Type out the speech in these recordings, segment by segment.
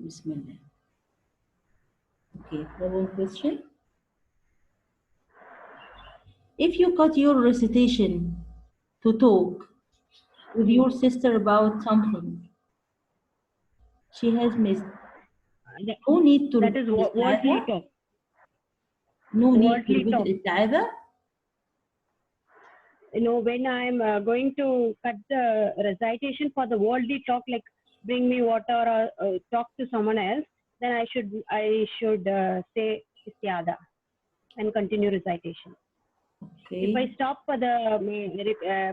Bismillah. Okay, the one question. If you cut your recitation to talk with your sister about something she has missed, That, no need to that repeat is الاستعاذة. worldly talk. No need to Worldly repeat talk. الاستعاذة. When I'm going to cut the recitation for the worldly talk, like bring me water or talk to someone else, then I should say istiada and continue recitation. If I Okay, stop for the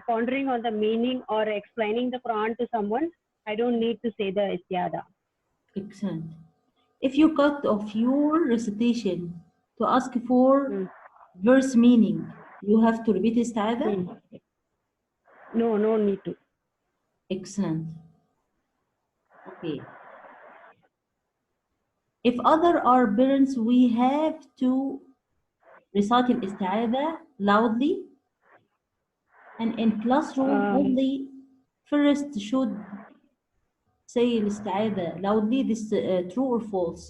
pondering on the meaning or explaining the Quran to someone, I don't need to say the istiada. excellent. If you cut off your recitation to ask for Hmm. verse meaning, you have to repeat isti'adha? Hmm. No need to. Excellent. Okay. If other are parents, we have to recite al-isti'adha loudly, and in classroom Um, only first should say al-isti'adha loudly. This true or false?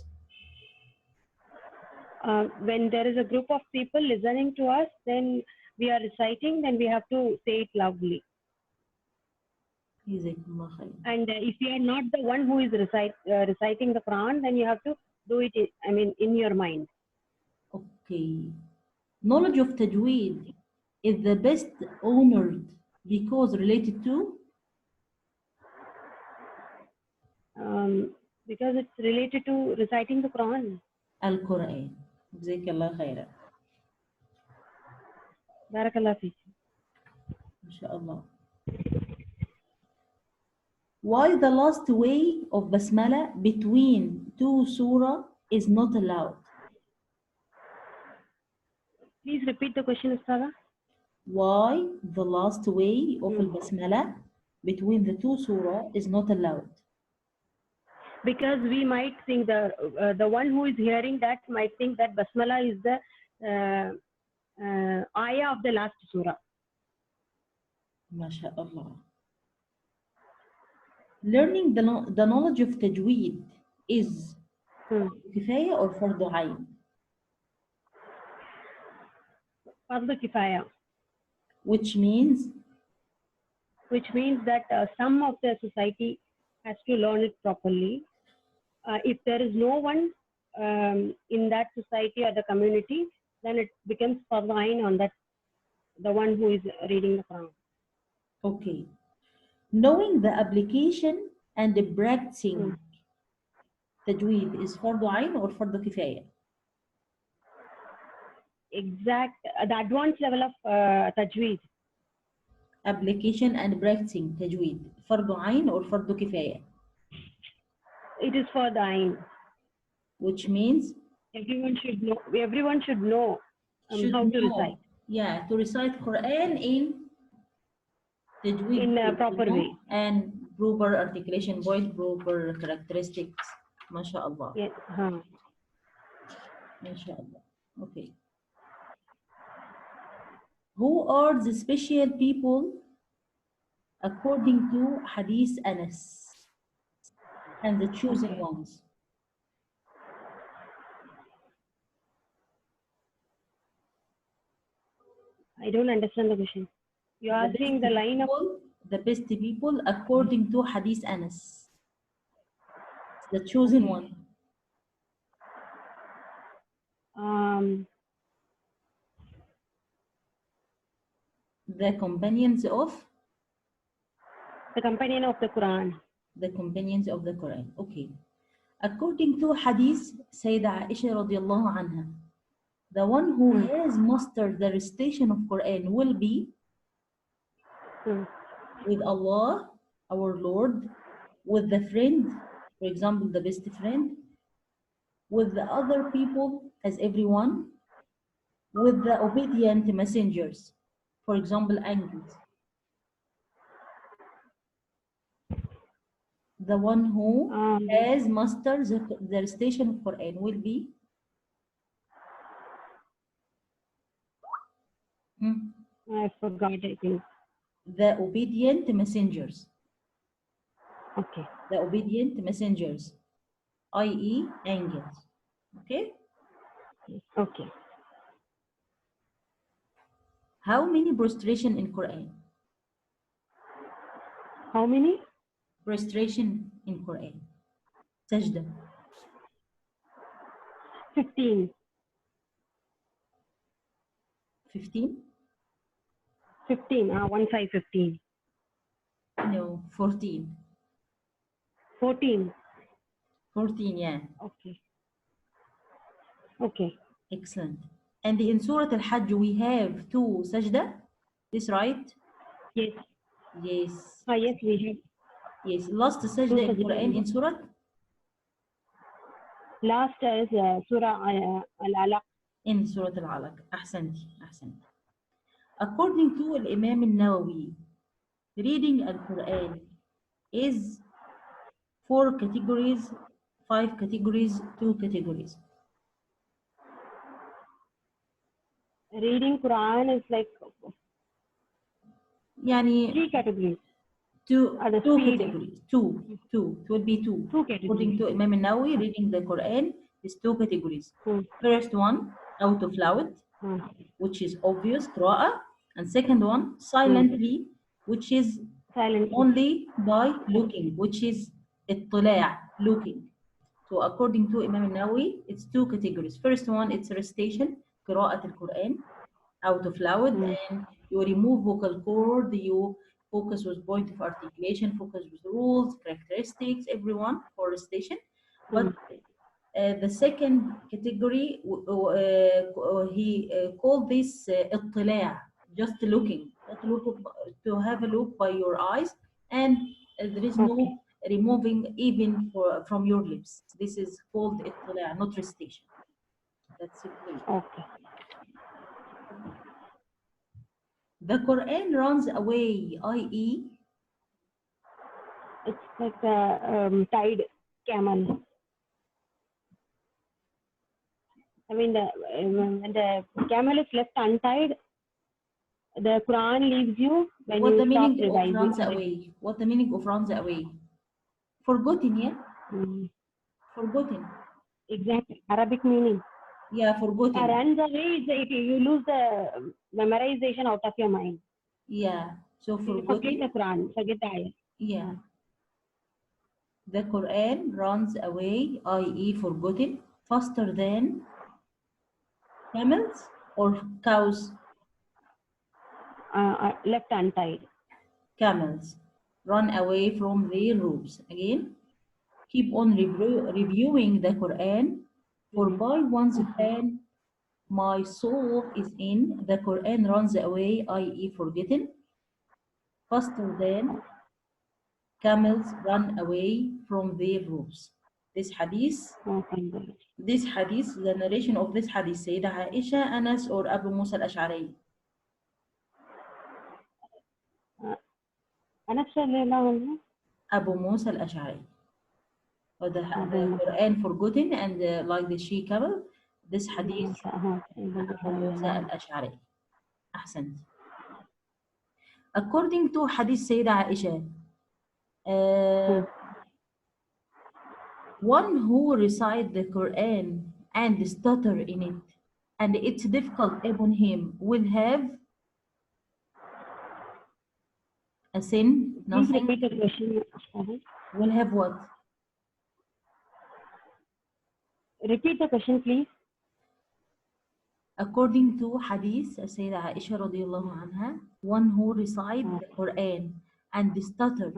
when there is a group of people listening to us, then we are reciting, then we have to say it loudly. Jazakumullah khair. And if you are not the one who is reciting the Quran, then you have to do it, in your mind. Okay. Knowledge of tajweed is the best honored because related to Because it's related to reciting the Quran. Al-Quran. Jazakallah khairan. Barakallah fi. MashaAllah. Why the last way of basmala between two surah is not allowed? Please repeat the question, Ustaza. Why the last way of Hmm. al-basmala between the two surah is not allowed? Because we might think the one who is hearing that might think that basmala is the ayah of the last surah. MashaAllah. Learning the knowledge of tajweed is kifaya or fardu ayn, Fardu kifaya, which means which means that some of the society has to learn it properly. If there is no one in that society or the community, then it becomes fardu ayn on that the one who is reading the Quran. okay. Knowing the application and the practicing tajweed is fardu ayn or fardu kifaya? Exact, the advanced level of tajweed. Application and practicing tajweed fardu ayn or fardu kifaya? It is for the ayn. Which means Everyone should know. Everyone should know should how to recite know, yeah, to recite Quran in tajweed in a way, proper way. and proper articulation voice, proper characteristics. MashaAllah. Yes. MashaAllah. Okay. Who are the special people according to Hadith Anas and the chosen Okay. ones? I don't understand the question. You're The best asking the line of people, the best people according to Hadith Anas, the chosen okay. one. Um, The companions of the companion of the Quran. the companions of the Quran. Okay. According to Hadith Sayyidah Aisha radiallahu anha, the one who has mastered the recitation of Quran will be with Allah, our Lord, with the friend, for example, the best friend, with the other people as everyone, with the obedient messengers, for example, angels. The one who has mastered the recitation of Quran will be I forgot. I think. the obedient messengers. Okay. The obedient messengers. i.e. angles. Okay? Okay. How many prostration in Quran? How many? Prostration in Quran. Sajda. 15. 15? 15. 15. No, 14. 14. 14, yeah. Okay. Okay. Excellent. And in Surah Al-Hajj, we have 2 sajda. This right? Yes. Yes. Yes, we have Yes. Last 2 sajda in sajda. Quran in Surah? Last is Surah Al-Alaq. In Surah Al-Alaq. أحسنتي. أحسنتي. According to Imam al-Nawawi, reading Al-Quran is 4 categories, 5 categories, 2 categories. Reading Quran is like يعني 3 categories. two, The two speed. categories. Two. It will be 2. 2 According categories. to Imam al-Nawawi, reading the Quran is 2 categories. Hmm. First one, out of loud, Hmm. which is obvious, قراءة. And second one, silently, which is Silent. only by looking, which is اطلاع, looking. So according to Imam al-Nawawi, it's 2 categories. First one, it's recitation, قراءة القرآن, out of loud, and you remove vocal cord, you focus with point of articulation, focus with rules, characteristics, everyone for recitation. But the second category, he called this اطلاع, just looking, to have a look by your eyes, and there is no Okay. removing even from your lips. This is called اطلاع, not recitation. That's it for you. Okay. The Quran runs away, i.e. It's like a tied camel. I mean, when the camel is left untied, the Quran leaves you when What you the stop meaning of runs revising. away? What the meaning of runs away? Forgotten, yeah? Forgotten. Exactly. Arabic meaning. Yeah, forgotten. Runs away is you lose the memorization out of your mind. Yeah, so You forget the forgotten. Quran, forget the ayah. Yeah. The Quran runs away, i.e. forgotten, faster than camels or cows? Left untied. Camels run away from their robes. Again, keep on reviewing the Quran, for by one's plan my soul is in. The Quran runs away, i.e. forgotten, faster than camels run away from their robes. This hadith, the narration of this hadith, Sayyidah Aisha, Anas, or Abu Musa al-Ash'ari? Anas radiallahu anhu. Abu Musa al-Ash'ari. Or the Quran forgotten and like the she camel, this hadith, Abu Musa al-Ash'ari. Ahsant. According to hadith Sayyidah Aisha, one who recite the Quran and stutter in it, and it's difficult upon him, will have a sin, Please nothing. repeat the question. Will have what? Repeat the question, please. According to hadith, Sayyidah Aisha radiallahu anha, one who recite the Quran and stutter,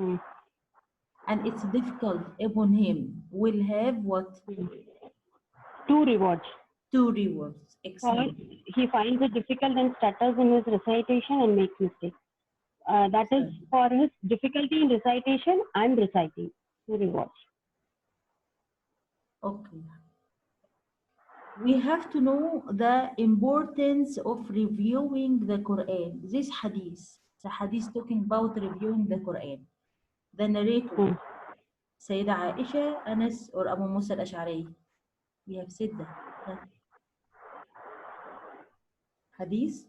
and it's difficult upon him, will have what? 2 rewards. 2 rewards. Or Excellent. he finds it difficult and stutters in his recitation and makes mistakes. That is for his difficulty in recitation and reciting. 2 rewards. Okay. We have to know the importance of reviewing the Quran. This hadith, the hadith talking about reviewing the Quran. The narrator, Sayyidah Aisha, Anas, or Abu Musa al-Ash'ari. We have said that. Hadith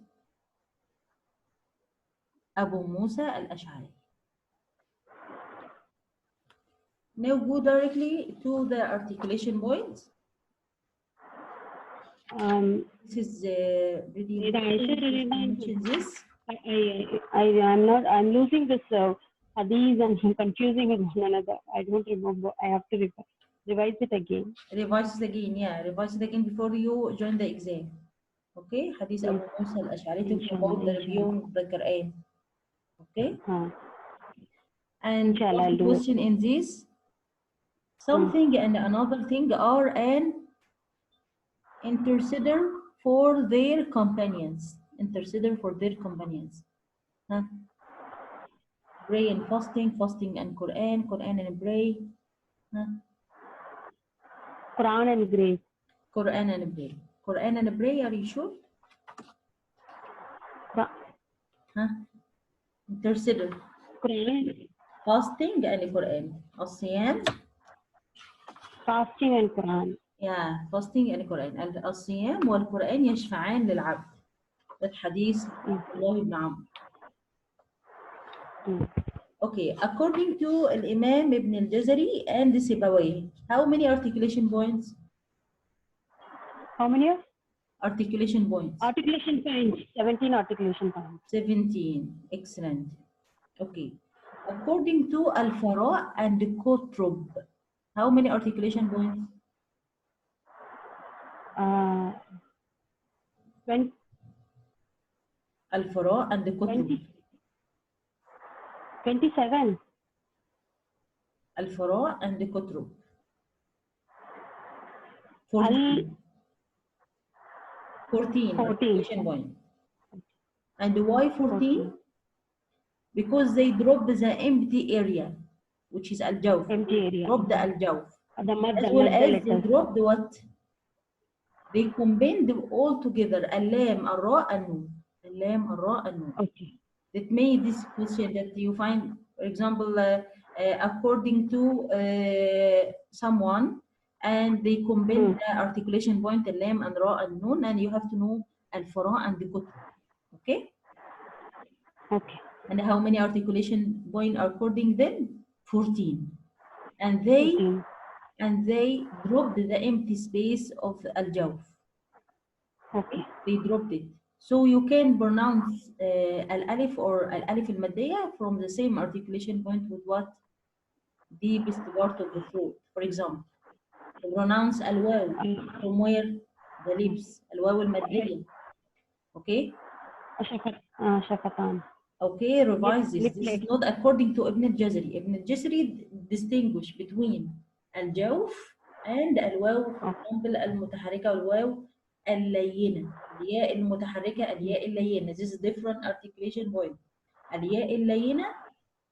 Abu Musa al-Ash'ari. Now go directly to the articulation points. This is very important to mention this. I'm losing this hadith and I'm confusing with one another. I don't remember. I have to revise it again. Revise it again, yeah. Revise it again before you join the exam. Okay? Hadith Yes. Abu Musa al-Ash'ari talk Inshallah, about the inshallah. reviewing of the Quran. Okay? And Inshallah, I'll also do it. question in this, something and another thing are an interceder for their companions. Interceder for their companions. Huh? Pray and fasting, fasting and Quran, Quran and pray. Huh? Quran and grace. Quran and pray. Quran and pray, are you sure? Huh? Interceder. Quran. Fasting and Quran. الصيام. Fasting and Quran. Yeah, fasting and Quran. الصيام والقرآن يشفعان للعبد. That hadith عبد الله بن عمرو. Okay, according to Imam Ibn al-Jazari and Sibawayh, how many articulation points? How many? Articulation points. Articulation points. 17 articulation points. 17. Excellent. Okay. According to Al-Fara and Kotrub, how many articulation points? 20. Al-Fara and Kotrub. 27. Al-Fara and Kotrub. 14. 14 articulation points. And why 14? Because they drop the empty area, which is al-jawf. Empty area. Drop the al-jawf. As The well as they drop the what? They combine them all together. Al-lam, al-ra, al-nun. Al-lam, al-ra, al-nun. Okay. That made this question that you find, for example, according to someone, and they combine the articulation point, al-lam, al-ra, al-nun, and you have to know al-fara and the kutr. Okay? Okay. And how many articulation points according them? 14. And they 14. Dropped the empty space of al-jawf. Okay. They dropped it. So you can pronounce al-alif or al-alif al-maddiya from the same articulation point with what? Deepest part of the throat. For example, to pronounce al-waw from where? The lips. Al-waw al-maddiya. Okay? Shafatan. Okay, revise this. This is not according to Ibn al-Jazari. Ibn al-Jazari distinguish between al-jawf and al-waw, for example, al-mutaharrika wal-waw al-layyina. الياء المتحركة الياء اللينة. This is different articulation point. الياء اللينة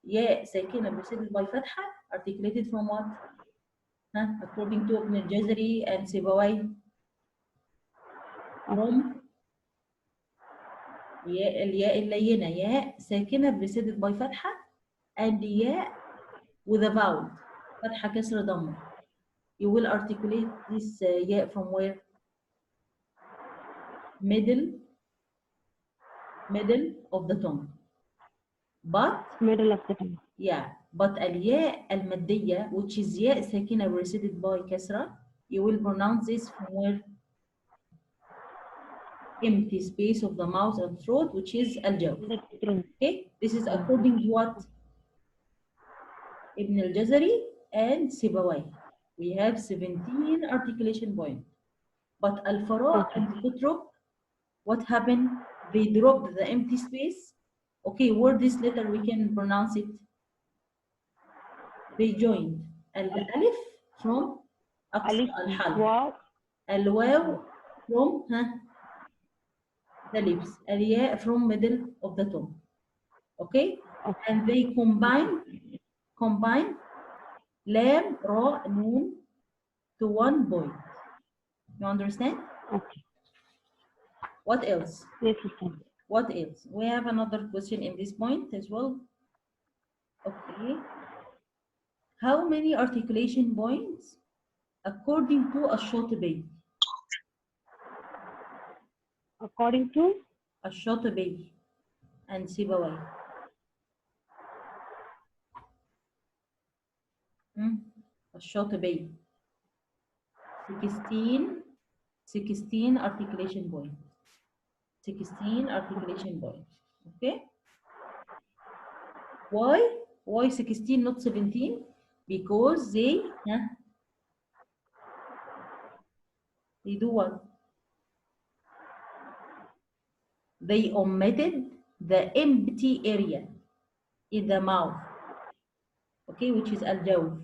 ياء ساكنة preceded by فتحة articulated from what? According to Ibn al-Jazari and Sibawayh, from الياء اللينة ياء ساكنة preceded by فتحة and ياء with a vowel فتحة كسر ضمة. You will articulate this ياء from where? Middle of the tongue. But middle of the tongue. Yeah, but الياء المادية, which is ياء ساكنة preceded by كسرة, you will pronounce this from where? Empty space of the mouth and throat, which is al-jawf. Okay, this is according to what? Ibn al-Jazari and Sibawayh. We have 17 articulation points. But al-Fara and Kutrub, what happened? They dropped the empty space. Okay, word this letter, we can pronounce it. They joined al-alif from aqsa al-halq, al-waw from the lips, al-ya from middle of the tongue. Okay? And they combine lam, ra, noon to one point. You understand? Okay. What else? Yes, what else? We have another question in this point as well. Okay. How many articulation points according to Ash-Shatibi? According to Ash-Shatibi and Sibawayh. الشاطبية. 16 articulation point. 16 articulation point. Okay. Why 16 not 17? Because they do what? They omitted the empty area in the mouth, okay, which is al-jawf.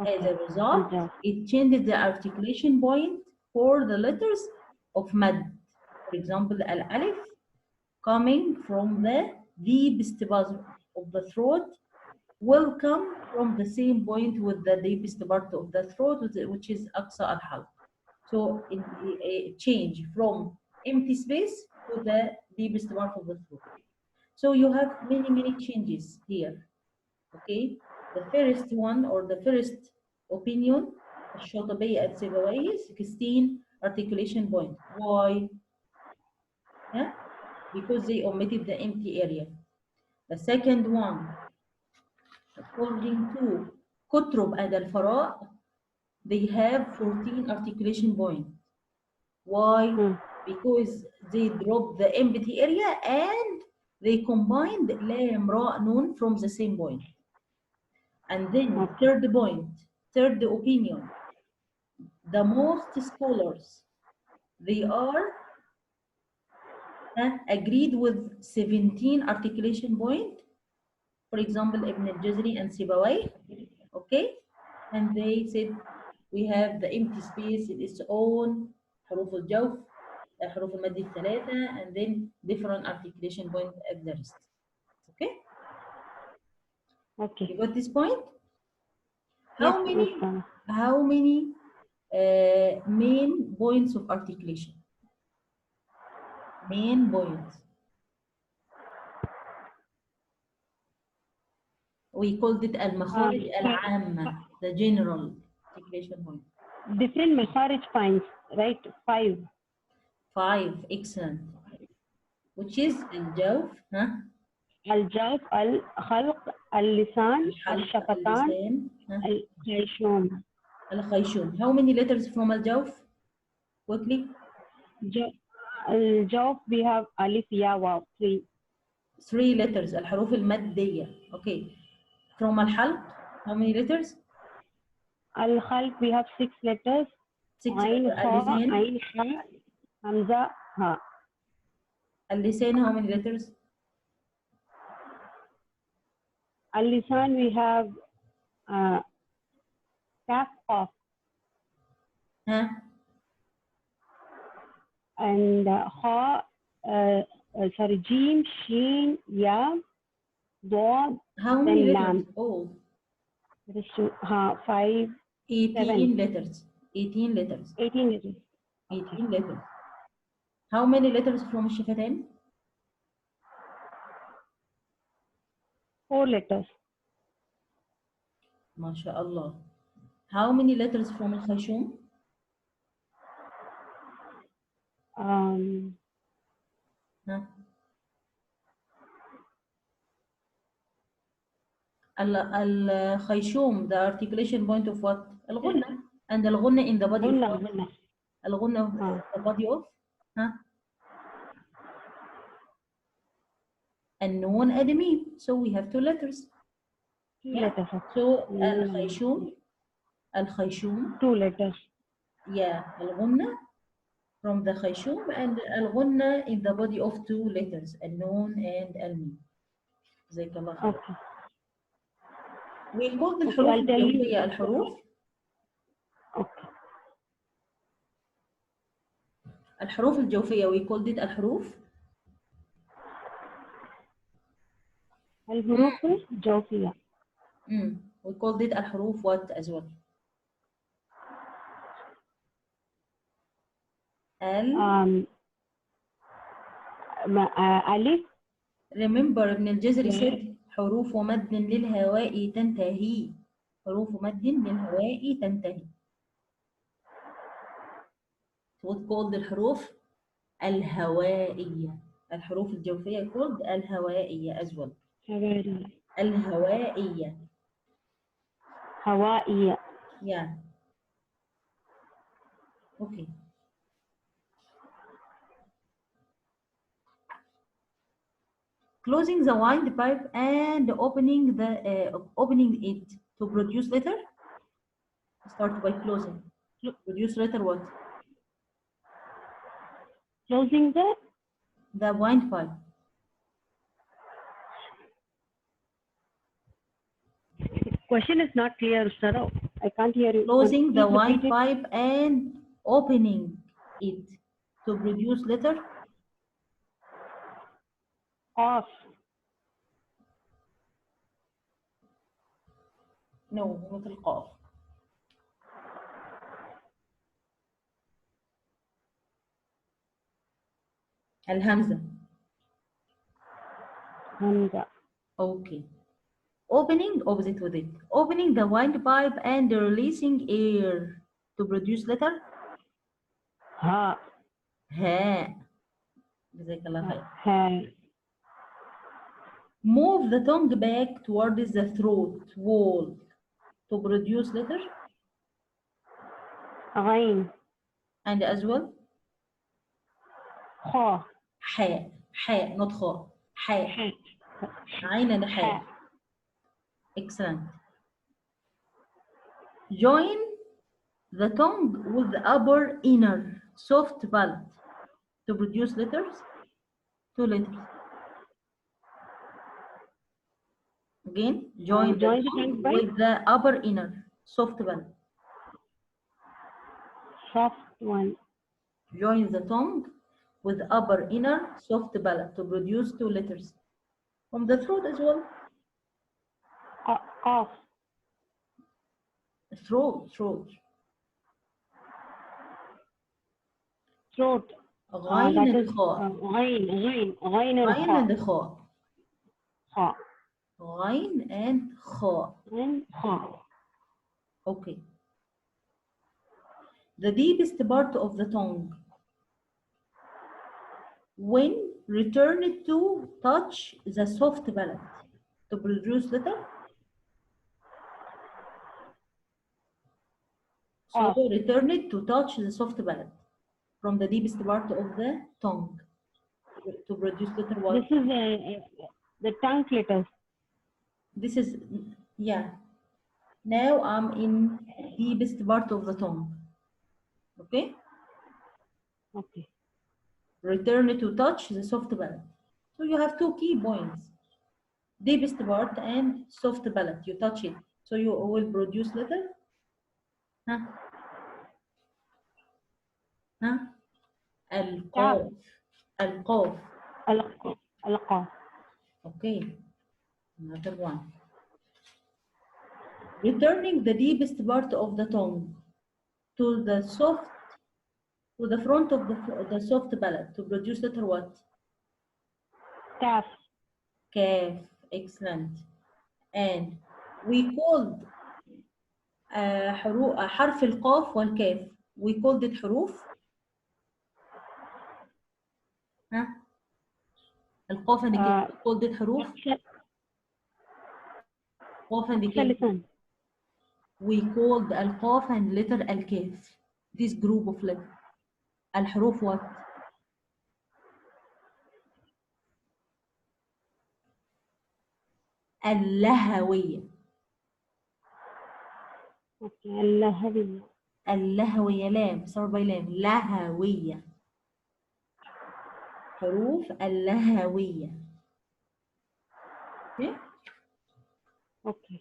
As a result, it changes the articulation point for the letters of mad. For example, al-alif coming from the deepest part of the throat will come from the same point with the deepest part of the throat, which is aqsa al-halq. So it change from empty space to the deepest part of the throat. So you have many changes here. Okay, the first one or the first opinion, الشاطبية at Sibawayh, 16 articulation point. Why? Yeah, because they omitted the empty area. The second one, according to Kutrub and Al-Fara, they have 14 articulation points. Why? Because they dropped the empty area and they combined lam, ra, nun from the same point. And then third point, third opinion, the most scholars, they are agreed with 17 articulation point. For example, Ibn al-Jazri and Sibawayh, okay? And they said we have the empty space in its own حروف الجوف, حروف المد الثلاثة, and then different articulation point at the rest. Okay? Okay. You got this point? Yes, how many main points of articulation? Main points. We called it al-makharij al-amma, the general articulation point. Different makharij points, right? 5. 5, excellent. Which is al-jawf, الجوف, الخلق, اللسان, الشفتان, الخيشوم. الخيشوم. How many letters from al-jawf? Quickly. الجوف we have alif, ya, waw, 3. 3 letters, الحروف المادية. Okay. From al-halq, how many letters? الخلق we have 6 letters. 6 عين, letters. خاء, عين, خاء, همزة, ها. اللسان, how many letters? اللسان we have kaf, qaf. And ha, sorry, jim, sheen, ya, dod, how many letters? lam. Oh, 5, 18 7. letters. 18 letters. 18 letters. 18 letters. How many letters from الشفتان? 4 letters. ما شاء الله. How many letters from الخيشوم? الخيشوم, the articulation point of what? الغنة. And الغنة in the body of what? الغنة the body of النون أدمين. So we have 2 letters. letters. So الخيشوم 2 letters. Yeah, الغنة from the خيشوم and الغنة in the body of 2 letters, النون and الميم. جزاك الله خير. Okay. We call the الحروف الجوفية الحروف. Okay. الحروف الجوفية we called it الحروف. الحروف الجوفية. We called it الحروف what as well? ألف. Remember Ibn al-Jazri said حروف مد للهواء تنتهي. حروف مد للهواء تنتهي. What called الحروف الهوائية. الحروف الجوفية called الهوائية as well. الهوائية. هوائية. Yeah. Okay. Closing the windpipe and opening it to produce letter. Start by closing. Produce letter what? Closing The windpipe. question is not clear, Saro. I can't hear you. Closing the Please repeat it. windpipe and opening it to produce letter. Off. No, not القاف. الهمزة. Hamza. Okay. Opening, opposite with it. Opening the windpipe and releasing air to produce letter. Ha. ها. جزاك الله خير. Ha. Move the tongue back towards the throat wall to produce letter. Ain. And as well. Kha. حاء. حاء, not خاء. حاء. عين and حاء. Excellent. Join the tongue with the upper inner soft palate to produce letters. 2 letters. Again, join the tongue with the upper inner soft palate. Soft one. Join the tongue with the upper inner soft palate to produce 2 letters. From the throat as well. Off. Throat. Throat. غين That is الخاء. غين غين الخاء. and خاء. خاء. غين and خاء. خاء. Okay. The deepest part of the tongue. When returned to touch the soft palate to produce letter. So return it to touch the soft palate from the deepest part of the tongue to produce letter what? This is the tongue letters. This is, yeah. Now I'm in deepest part of the tongue. Okay? Okay. Return it to touch the soft palate. So you have 2 key points. Deepest part and soft palate. You touch it. So you will produce letter. Huh? Huh? القاف. القاف. القاف. Okay. Another one. Returning the deepest part of the tongue to the front of the soft palate to produce letter what? Kaf. Kaf. Excellent. And we called حرف القاف والكاف. We called it حروف. ها؟ القاف and الكاف. We called it حروف. قاف and الكاف. We called القاف and letter الكاف. This group of letters. الحروف what? اللهوية. اللهوية. اللهوية لام start by لام لهوية. حروف اللهوية. Okay? Okay.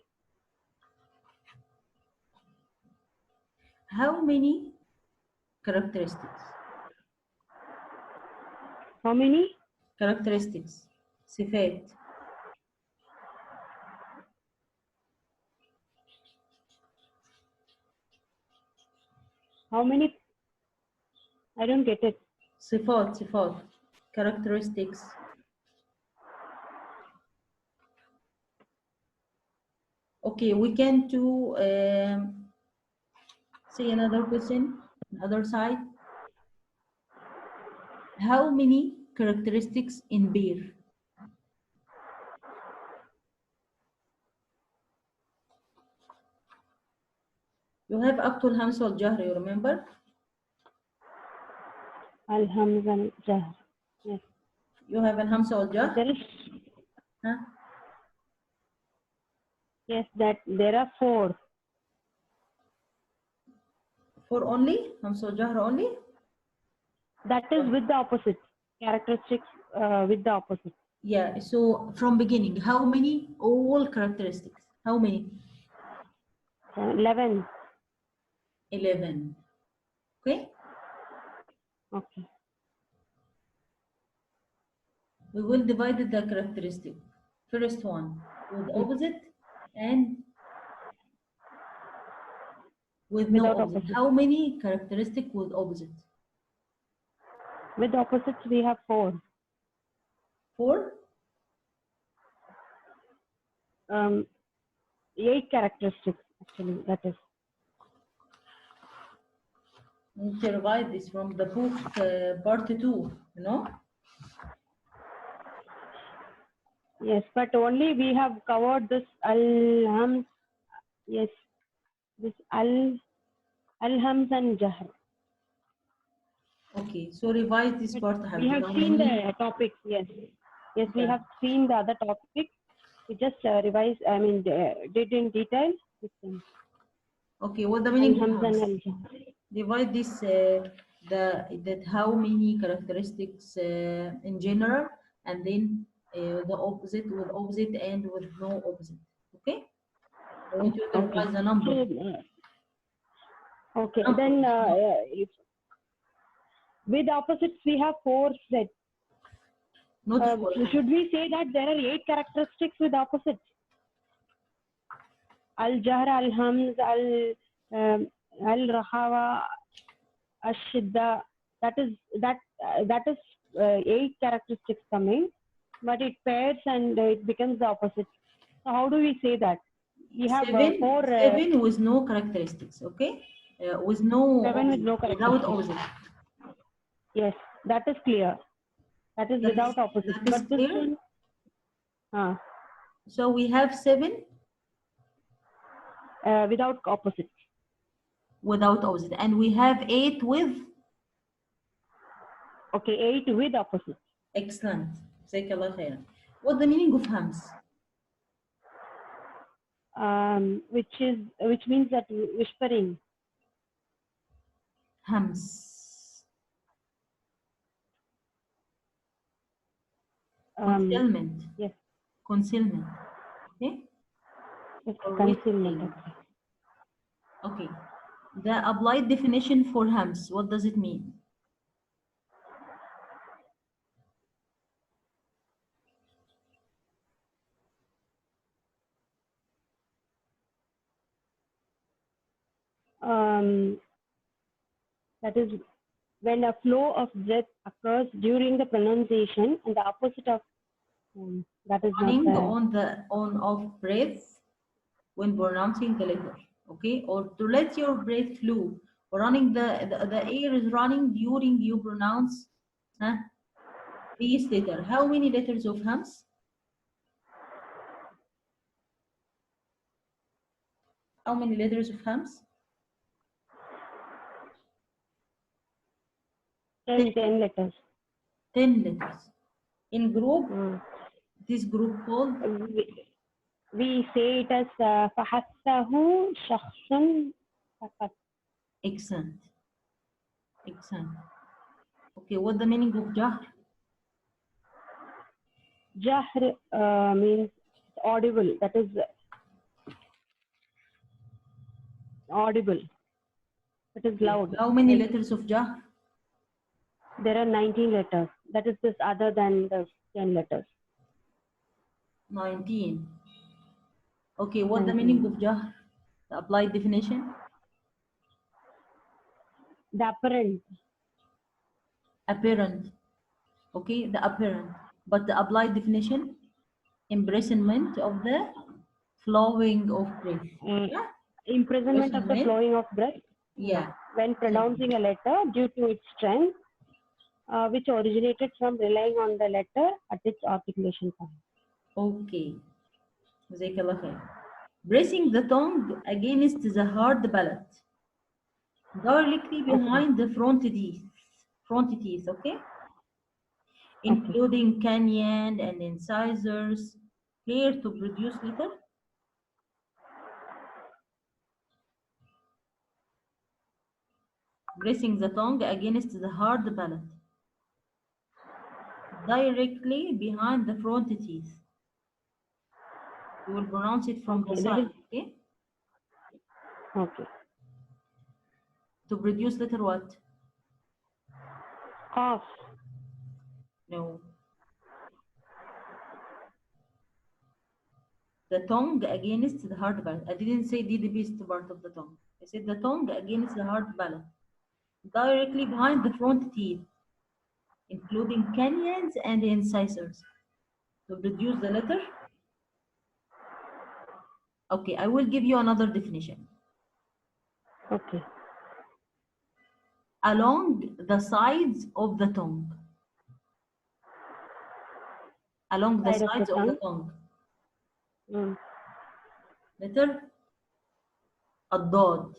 How many characteristics? How many? Characteristics. صفات. How many? I don't get it. صفات. Characteristics. Okay, we can do see another question, other side. How many characteristics in beer? You have up to الهمس والجهر, you remember? Al-Hamz and Jahr. Yes. You have الهمس والجهر? There is, Huh? yes, that there are 4. For only? همس والجهر only? That is with the opposite. Characteristics with the opposite. Yeah, so from beginning, how many? All characteristics. How many? 11. 11. Okay? Okay. We will divide the characteristic. First one with opposite and with no Without opposite. opposite. How many characteristic with opposite? With opposites, we have 4. 4? 8 characteristics, actually, that is. We need to revise this from the book part 2, you know? Yes, but only we have covered this al-hams. Yes, this al-hams and jahr. Okay, so revise this part. We have seen the topics, yes. Yes, we Okay. have seen the other topics. We just revised, did in detail. Okay, what the meaning of Al-hams and hams? al-jahr. Divide this, that how many characteristics in general, and then the opposite with opposite and with no opposite. Okay? I want you to Okay. revise the number. Okay, Number. then with opposites, we have 4 sets. Not 4. Should we say that there are 8 characteristics with opposites? Al-jahr, al-hams, al-rahawa, al-shidda. That is 8 characteristics coming, but it pairs and it becomes the opposite. So how do we say that? We have 4. 7 with no characteristics. Okay? With no 7 with no opposite, without characteristics. opposite. Yes, that is clear. That is without opposite. That is But this clear? one, So we have 7 without opposite. without opposite, and we have 8 with. Okay, 8 with opposite. Excellent. جزاك الله خيرا. What's the meaning of hams? Which means that whispering. Hams. Concealment. Yes. Concealment. Okay? It's Or concealment. whispering. Okay. The applied definition for hams, what does it mean? That is when a flow of breath occurs during the pronunciation and the opposite of that is Running not on the on-off breath when pronouncing the letter. Okay? Or to let your breath flow. Running the air is running during you pronounce this letter. How many letters of hams? How many letters of hams? 10 letters. 10 letters. In group, this group called? We say it as فحثه شخص فقط. Excellent. Excellent. Okay, what the meaning of jahr? Jahr means audible. That is audible. It is loud. How many letters of jahr? There are 19 letters. That is this other than the 10 letters. 19. Okay, what the meaning of jahr? The applied definition? The apparent. Apparent. Okay, the apparent. But the applied definition? Imprisonment of the flowing of breath. Yeah? Imprisonment of the flowing of breath. Yeah. When pronouncing a letter due to its strength, which originated from relying on the letter at its articulation point. Okay. جزاك الله خير. Pressing the tongue against the hard palate, directly Okay. behind the front teeth, okay? Okay. Including canyon and incisors, here to produce litter. Pressing the tongue against the hard palate, directly behind the front teeth. You will pronounce it from the Okay. That side, is okay? okay. To produce litter what? Cough. No. The tongue against the hard palate. I didn't say the best part of the tongue. I said the tongue against the hard palate, directly behind the front teeth, including canyons and incisors. To produce the letter, okay, I will give you another definition. Okay. Along the sides of the tongue. Along the Side of the sides of the tongue. tongue. Mm. Letter الضاد.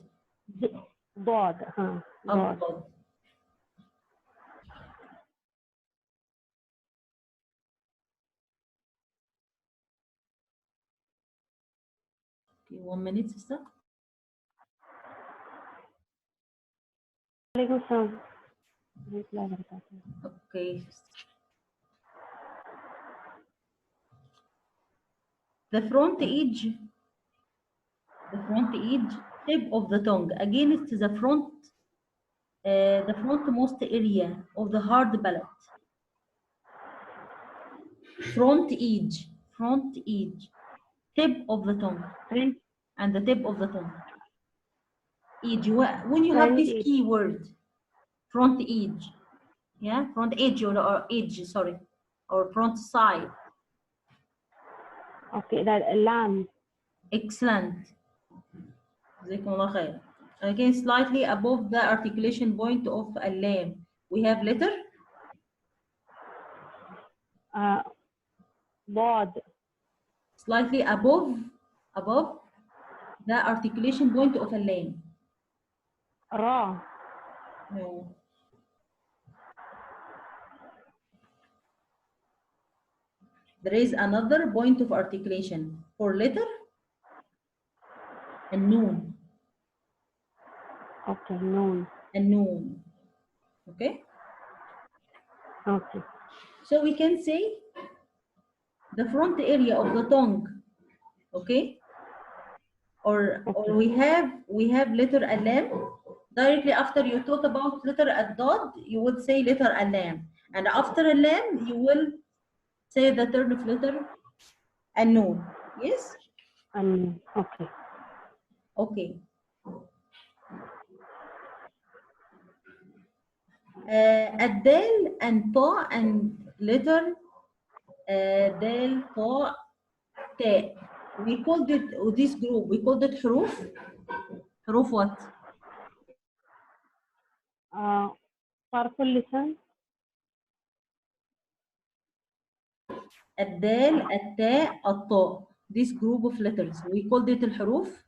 Bod. Bod. الضاد. Okay, 1 minute, sister. Alaikum salam. Warahmatullahi wabarakatuh. Okay. The front edge tip of the tongue against the frontmost area of the hard palate. Front edge, tip of the tongue, Front. and the tip of the tongue. Edge. When you have Front this edge. key word, front edge, yeah, front edge or edge, sorry, or front side. Okay. That lamb. Excellent. جزاكم الله خير. Again, slightly above the articulation point of a lamb, we have letter Bod. slightly above the articulation point of a lamb. Ra. No. There is another point of articulation for letter and noon. Okay. Noon. And noon. Okay? Okay. So we can say the front area of the tongue, okay? Or we have letter alam. Directly after you talk about letter ad-dad, you would say letter alam. And after alam, you will say the third of letter an-noon. Yes? Okay. Okay. الدال and طاء and letter دال طاء تاء. We called it this group. We called it حروف. حروف what? طرف اللسان. الدال التاء الطاء. This group of letters. We called it الحروف.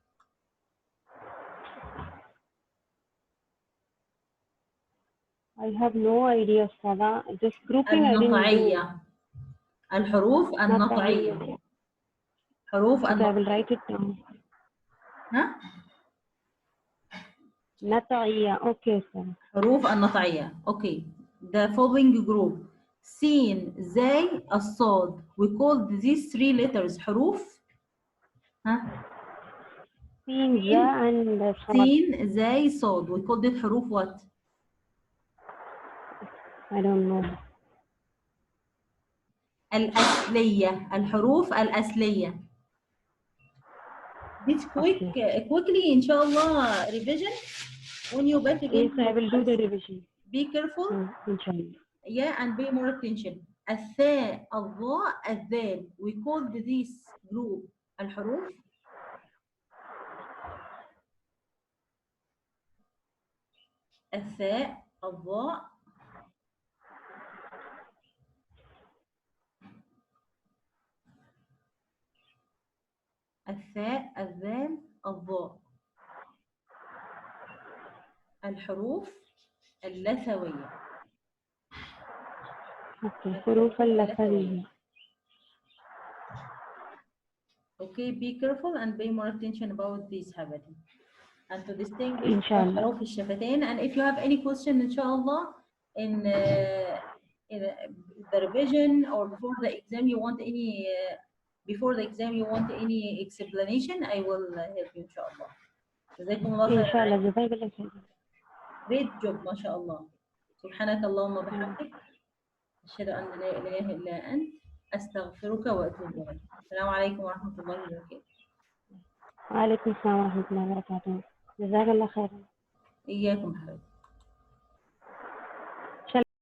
I have no idea, Sada. This grouping I didn't do. النطعية. الحروف النطعية. نطعية. حروف Okay, I will النطعية. write it down. ها؟ نطعية. Okay, sir. حروف النطعية. Okay. The following group. سين زي الصاد. We called these three letters حروف. ها؟ سين زا and صاد. سين زي صاد. We called it حروف what? I don't know. الأصلية. الحروف الأصلية. This quickly إن شاء الله revision when you back again. Yes, I will do the revision. Be careful. Inshallah. Yeah, and pay more attention. الثاء الضاء الذال. We called this group الحروف الثاء الضاء الثاء، الذال، الضاء. الحروف اللثوية. اوكي، حروف اللثوية. Okay, be careful and pay more attention about these habits and to distinguish إن شاء الله. حروف الشفتين. And if you have any question إن شاء الله in the revision or before the exam you want any explanation, I will help you إن شاء الله. جزاكم الله إن خيرا. شاء الله، جزاك الله خير. Great job ما شاء الله. سبحانك اللهم وبحمدك أشهد أن لا إله إلا أنت أستغفرك وأتوب إليك. السلام عليكم ورحمة الله وبركاته. وعليكم السلام ورحمة الله وبركاته. جزاك الله خيرا. إياكم حبيبي.